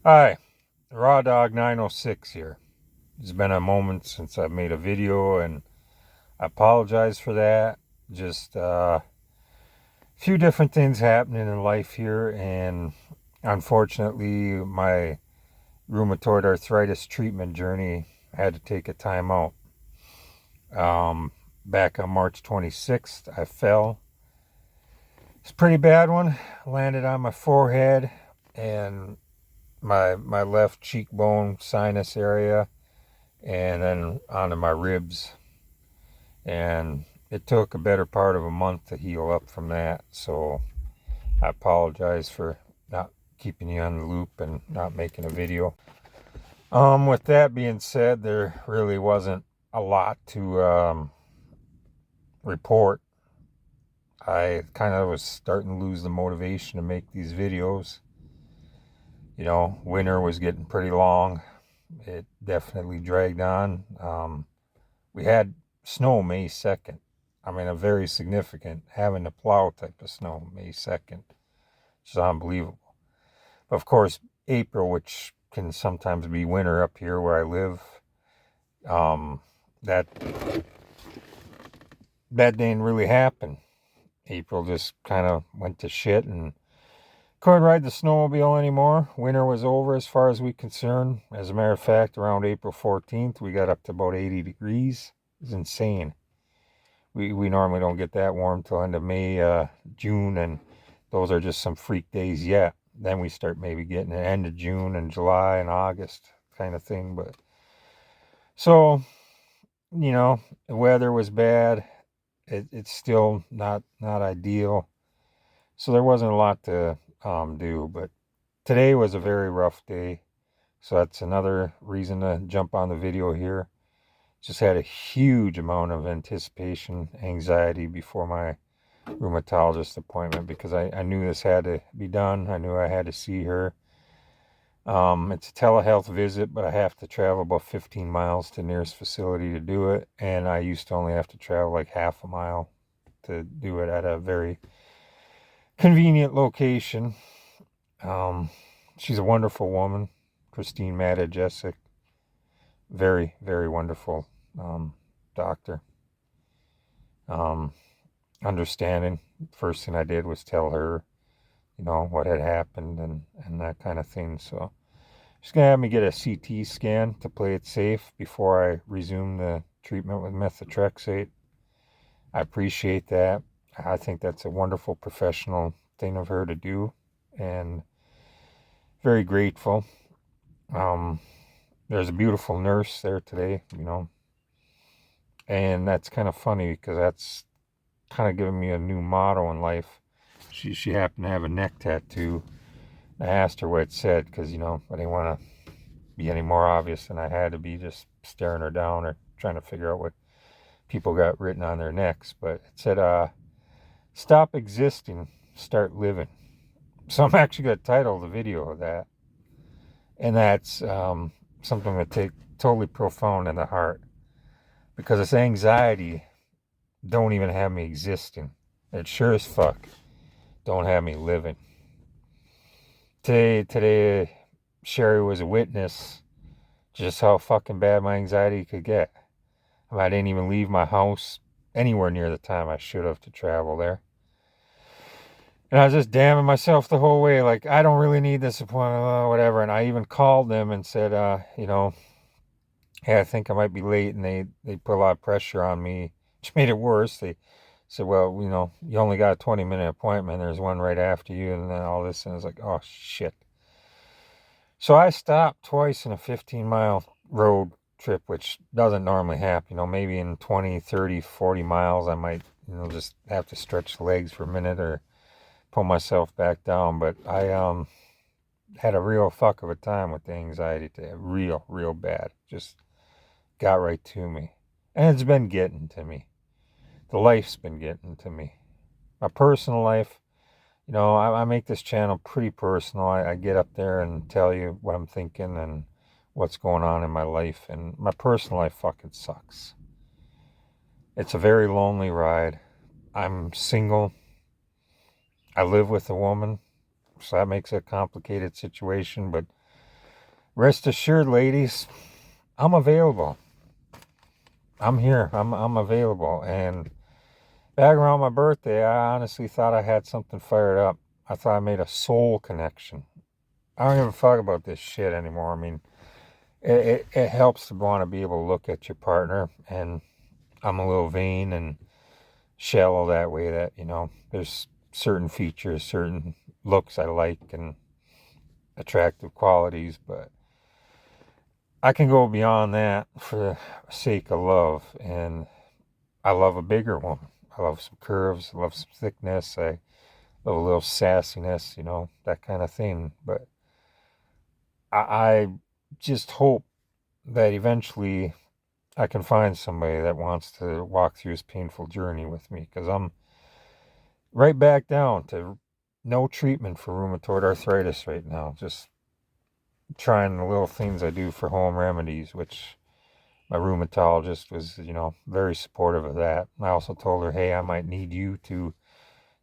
Hi, Raw Dog 906 here. It's been a moment since I've made a video, and I apologize for that. Just a few different things happening in life here, and unfortunately, my rheumatoid arthritis treatment journey had to take a time out. Back on March 26th, I fell. It's a pretty bad one. Landed on my forehead and my left cheekbone sinus area, and then onto my ribs. And it took a better part of a month to heal up from that. So I apologize for not keeping you on the loop and not making a video. With that being said, there really wasn't a lot to report. I kind of was starting to lose the motivation to make these videos. You know, winter was getting pretty long. It definitely dragged on. We had snow May 2nd. I mean, a very significant, having to plow type of snow May 2nd, which is unbelievable. But of course, April, which can sometimes be winter up here where I live, that didn't really happen. April just kind of went to shit, and couldn't ride the snowmobile anymore. Winter was over as far as we concerned. As a matter of fact, around April 14th, we got up to about 80 degrees. It was insane. We normally don't get that warm till end of May, June, and those are just some freak days yet. Then we start maybe getting the end of June and July and August kind of thing. But so, you know, the weather was bad. It's still not ideal. So there wasn't a lot to do. But today was a very rough day. So that's another reason to jump on the video here. Just had a huge amount of anticipation, anxiety before my rheumatologist appointment, because I knew this had to be done. I knew I had to see her. It's a telehealth visit, but I have to travel about 15 miles to the nearest facility to do it. And I used to only have to travel like half a mile to do it at a very convenient location. She's a wonderful woman, Christine Matajesic. Very, very wonderful doctor. Understanding. First thing I did was tell her, you know, what had happened and that kind of thing. So she's going to have me get a CT scan to play it safe before I resume the treatment with methotrexate. I appreciate that. I think that's a wonderful professional thing of her to do, and very grateful. There's a beautiful nurse there today, you know, and that's kind of funny because that's kind of giving me a new motto in life. She happened to have a neck tattoo. I asked her what it said because, you know, I didn't want to be any more obvious than I had to be, just staring her down or trying to figure out what people got written on their necks. But it said, stop existing, start living. So I'm actually going to title the video of that. And that's something that take totally profound in the heart, because this anxiety don't even have me existing. It sure as fuck don't have me living. Today, Sherry was a witness just how fucking bad my anxiety could get. I mean, I didn't even leave my house anywhere near the time I should have to travel there. And I was just damning myself the whole way, like, I don't really need this appointment, whatever. And I even called them and said, you know, hey, I think I might be late. And they put a lot of pressure on me, which made it worse. They said, well, you know, you only got a 20-minute appointment. There's one right after you, and then all this. And I was like, oh, shit. So I stopped twice in a 15-mile road trip, which doesn't normally happen. You know, maybe in 20, 30, 40 miles, I might, you know, just have to stretch the legs for a minute or pull myself back down. But I had a real fuck of a time with the anxiety today. Real bad. Just got right to me. And it's been getting to me. The life's been getting to me. My personal life, you know, I make this channel pretty personal. I get up there and tell you what I'm thinking and what's going on in my life. And my personal life fucking sucks. It's a very lonely ride. I'm single. I live with a woman, so that makes it a complicated situation. But rest assured, ladies, I'm available. I'm here. I'm available. And back around my birthday, I honestly thought I had something fired up. I thought I made a soul connection. I don't even fuck about this shit anymore. I mean, it helps to want to be able to look at your partner, and I'm a little vain and shallow that way, that, there's certain features, certain looks I like and attractive qualities, but I can go beyond that for the sake of love. And I love a bigger woman. I love some curves. I love some thickness. I love a little sassiness, that kind of thing. But I just hope that eventually I can find somebody that wants to walk through this painful journey with me, because I'm right back down to no treatment for rheumatoid arthritis right now. Just trying the little things I do for home remedies, which my rheumatologist was, very supportive of that. I also told her, hey, I might need you to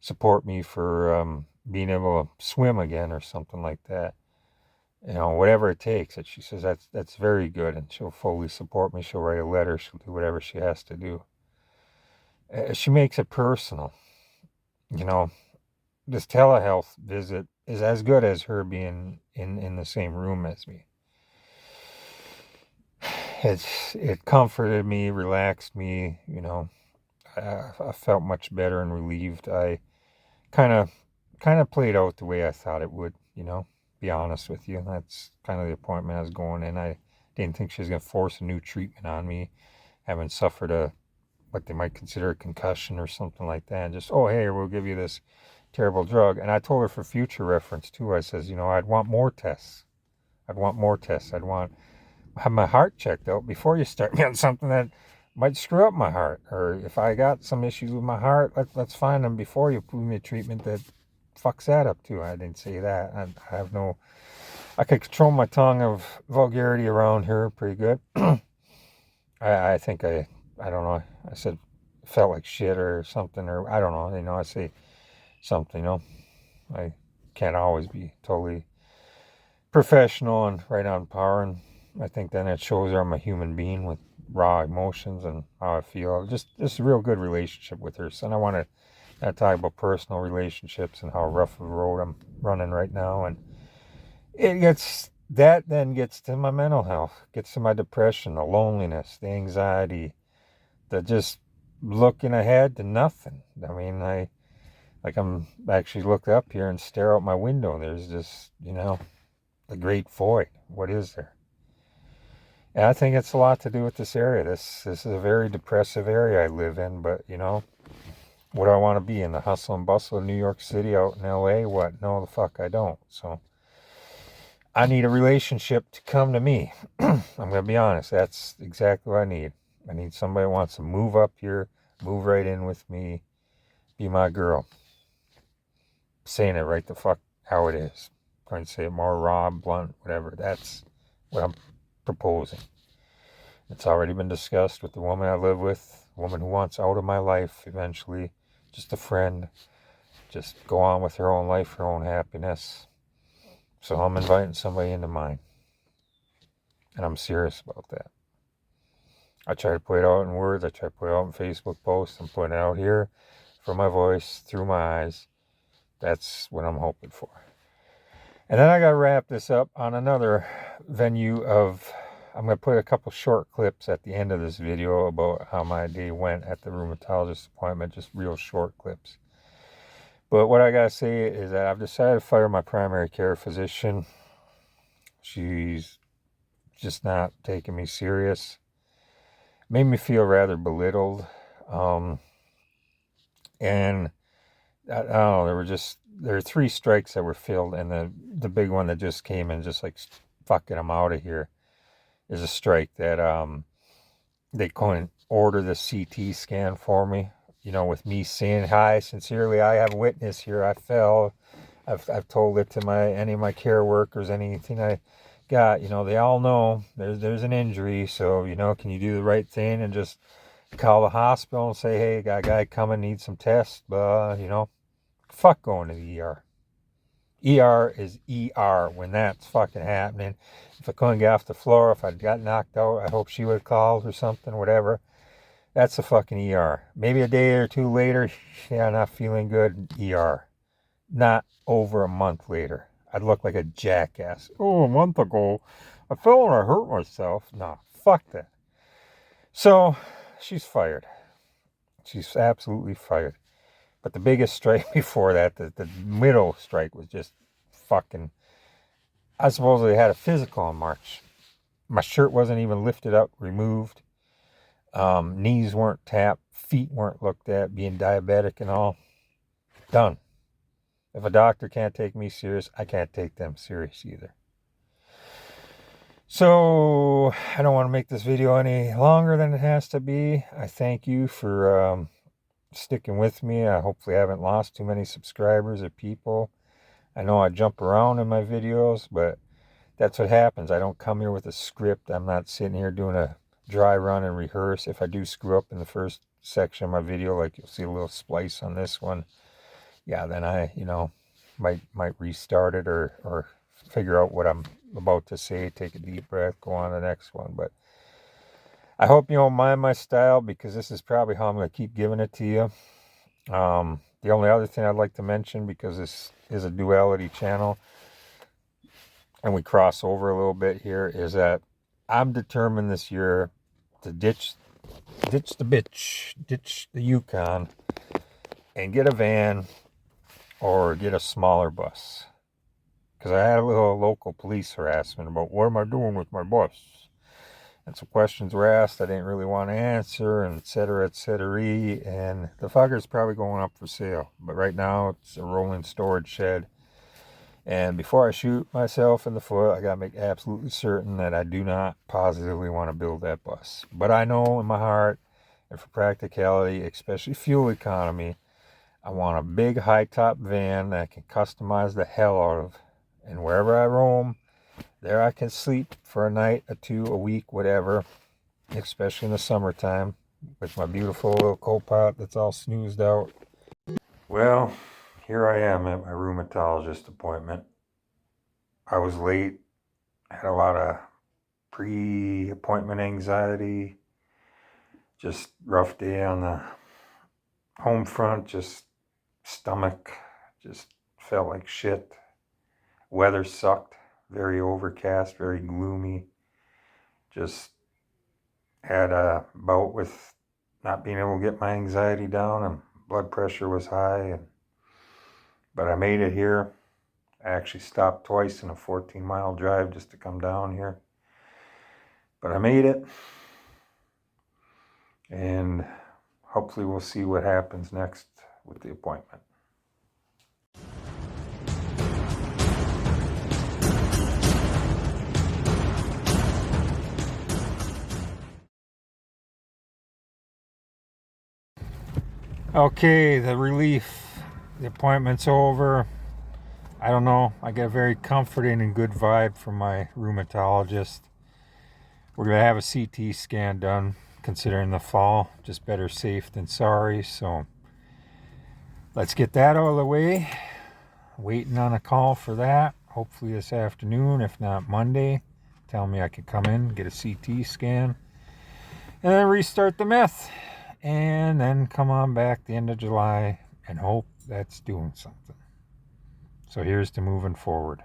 support me for being able to swim again or something like that. Whatever it takes. And she says that's very good, and she'll fully support me. She'll write a letter. She'll do whatever she has to do. She makes it personal. You know, this telehealth visit is as good as her being in the same room as me. It comforted me, relaxed me. I felt much better and relieved. I kind of played out the way I thought it would. Be honest with you. That's kind of the appointment I was going in. I didn't think she was going to force a new treatment on me, having suffered what they might consider a concussion or something like that. And just, oh, hey, we'll give you this terrible drug. And I told her for future reference too. I says, I'd want more tests. I'd want more tests. I'd want have my heart checked out before you start me on something that might screw up my heart. Or if I got some issues with my heart, let's find them before you put me a treatment that fucks that up too. I didn't say that. I have no. I could control my tongue of vulgarity around here pretty good. I think I don't know. I said felt like shit or something, or I don't know. I say something. I can't always be totally professional and right on par, and I think then it shows I'm a human being with raw emotions and how I feel. Just a real good relationship with her. So I want to talk about personal relationships and how rough of a road I'm running right now, and then gets to my mental health, gets to my depression, the loneliness, the anxiety, the just looking ahead to nothing. I mean, I'm actually look up here and stare out my window. There's just, the great void. What is there? And I think it's a lot to do with this area. This is a very depressive area I live in, but what do I want to be, in the hustle and bustle of New York City, out in LA? What? No, the fuck I don't. So I need a relationship to come to me. I'm going to be honest. That's exactly what I need. I need somebody who wants to move up here, move right in with me, be my girl. Saying it right the fuck how it is. I'm going to say it more raw, blunt, whatever. That's what I'm proposing. It's already been discussed with the woman I live with, a woman who wants out of my life eventually, just a friend, just go on with her own life, her own happiness. So I'm inviting somebody into mine. And I'm serious about that. I try to put it out in words. I try to put it out in Facebook posts. I'm putting it out here from my voice, through my eyes. That's what I'm hoping for. And then I got to wrap this up on another venue of, I'm going to put a couple short clips at the end of this video about how my day went at the rheumatologist appointment, just real short clips. But what I got to say is that I've decided to fire my primary care physician. She's just not taking me serious. Made me feel rather belittled. And I don't know, there were 3 strikes that were filled, and the big one that just came in, just like, fucking, I'm out of here, is a strike that they couldn't order the CT scan for me. With me saying, hi, sincerely, I have witness here. I fell. I've told it to any of my care workers, anything I got. They all know there's an injury. So, can you do the right thing and just call the hospital and say, hey, got a guy coming, needs some tests. Fuck going to the ER. ER is ER when that's fucking happening. If I couldn't get off the floor, if I got knocked out, I hope she would have called or something, whatever. That's the fucking ER. Maybe a day or two later, yeah, not feeling good, ER. Not over a month later. I'd look like a jackass. Oh, a month ago, I fell and I hurt myself. Nah, fuck that. So, she's fired. She's absolutely fired. But the biggest strike before that, the middle strike was just fucking... I supposedly had a physical in March. My shirt wasn't even lifted up, removed. Knees weren't tapped. Feet weren't looked at, being diabetic and all. Done. If a doctor can't take me serious, I can't take them serious either. So, I don't want to make this video any longer than it has to be. I thank you for sticking with me. I hopefully haven't lost too many subscribers or people. I know I jump around in my videos, but that's what happens. I don't come here with a script. I'm not sitting here doing a dry run and rehearse. If I do screw up in the first section of my video, like you'll see a little splice on this one, yeah, then I, might restart it or figure out what I'm about to say, take a deep breath, go on to the next one. But I hope you don't mind my style, because this is probably how I'm going to keep giving it to you. The only other thing I'd like to mention, because this is a duality channel and we cross over a little bit here, is that I'm determined this year to ditch the bitch, ditch the Yukon, and get a van or get a smaller bus. Because I had a little local police harassment about what am I doing with my bus, and some questions were asked I didn't really want to answer, and et cetera, and the fucker's probably going up for sale. But right now it's a rolling storage shed. And before I shoot myself in the foot, I got to make absolutely certain that I do not positively want to build that bus. But I know in my heart, and for practicality, especially fuel economy, I want a big high-top van that I can customize the hell out of. And wherever I roam, there I can sleep for a night, or two, a week, whatever, especially in the summertime, with my beautiful little co-pilot that's all snoozed out. Well, here I am at my rheumatologist appointment. I was late, had a lot of pre-appointment anxiety, just rough day on the home front, just stomach, just felt like shit. Weather sucked, very overcast, very gloomy. Just had a bout with not being able to get my anxiety down, and blood pressure was high. But I made it here. I actually stopped twice in a 14-mile drive just to come down here. But I made it. And hopefully we'll see what happens next with the appointment. Okay, the relief. The appointment's over. I don't know. I get a very comforting and good vibe from my rheumatologist. We're going to have a CT scan done, considering the fall. Just better safe than sorry. So let's get that out of the way. Waiting on a call for that. Hopefully this afternoon, if not Monday. Tell me I can come in, get a CT scan, and then restart the meth. And then come on back the end of July and hope that's doing something. So here's to moving forward.